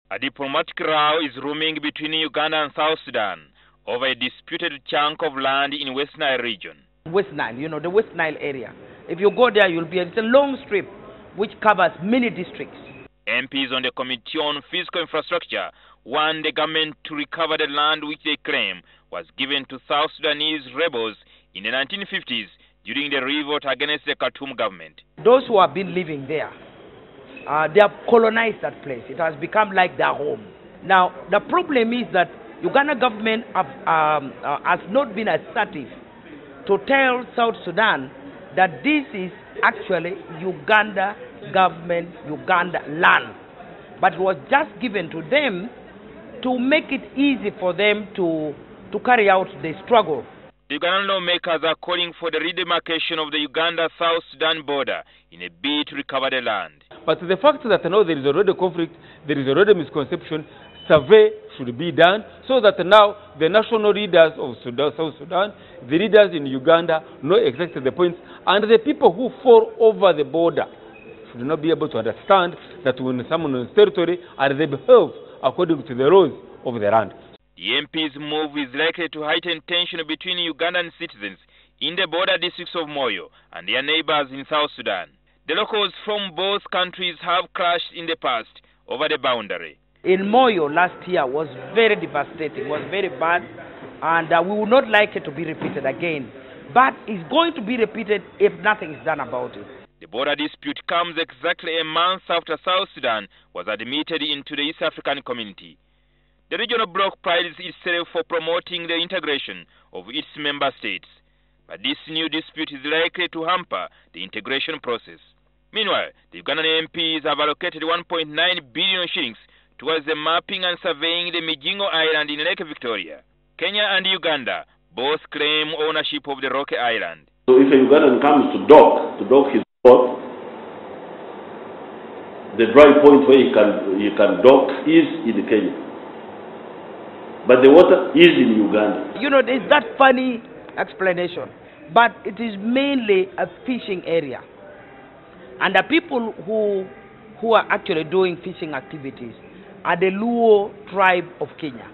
A diplomatic row is looming between Uganda and South Sudan over a disputed chunk of land in West Nile region. West Nile, the West Nile area. If you go there, it's a long strip which covers many districts. MPs on the Committee on Physical Infrastructure want the government to recover the land which they claim was given to South Sudanese rebels in the 1950s during the revolt against the Khartoum government. Those who have been living there, they have colonized that place. It has become like their home. Now, the problem is that Uganda government has not been assertive to tell South Sudan that this is actually Uganda government, Uganda land. But it was just given to them to make it easy for them to carry out the struggle. The Ugandan lawmakers are calling for the re-demarcation of the Uganda-South Sudan border in a bid to recover the land. But the fact that now there is already conflict, there is already misconception, survey should be done so that now the national leaders of South Sudan, the leaders in Uganda know exactly the points, and the people who fall over the border should not be able to understand that when someone is territory and they behave according to the laws of the land. The MP's move is likely to heighten tension between Ugandan citizens in the border districts of Moyo and their neighbors in South Sudan. The locals from both countries have clashed in the past over the boundary. In Moyo last year was very devastating, was very bad, and we would not like it to be repeated again. But it's going to be repeated if nothing is done about it. The border dispute comes exactly a month after South Sudan was admitted into the East African Community. The regional bloc prides itself for promoting the integration of its member states. But this new dispute is likely to hamper the integration process. Meanwhile, the Ugandan MPs have allocated 1.9 billion shillings towards the mapping and surveying the Mijingo Island in Lake Victoria. Kenya and Uganda both claim ownership of the Rocky Island. So if a Ugandan comes to dock his boat, the dry point where he can dock is in Kenya. But the water is in Uganda. There's that funny explanation. But it is mainly a fishing area. And the people who are actually doing fishing activities are the Luo tribe of Kenya.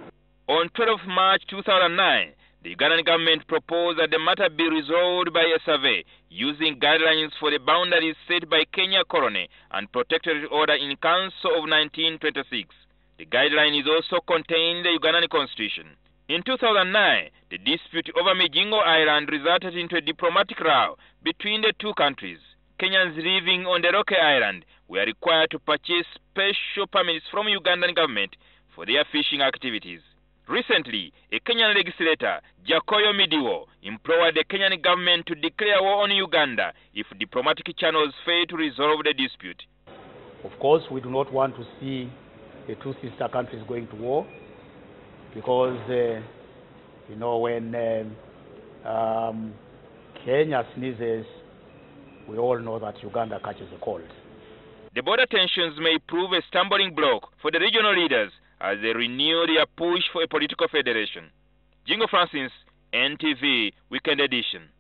On 12 March 2009, the Ugandan government proposed that the matter be resolved by a survey using guidelines for the boundaries set by Kenya Colony and Protectorate Order in Council of 1926. The guideline is also contained in the Ugandan Constitution. In 2009, the dispute over Mijingo Island resulted into a diplomatic row between the two countries. Kenyans living on the Rocky Island were required to purchase special permits from Ugandan government for their fishing activities. Recently, a Kenyan legislator, Jakoyo Midiwo, implored the Kenyan government to declare war on Uganda if diplomatic channels fail to resolve the dispute. Of course, we do not want to see the two sister countries going to war because, when Kenya sneezes, we all know that Uganda catches a cold. The border tensions may prove a stumbling block for the regional leaders as they renew their push for a political federation. Jingo Francis, NTV, Weekend Edition.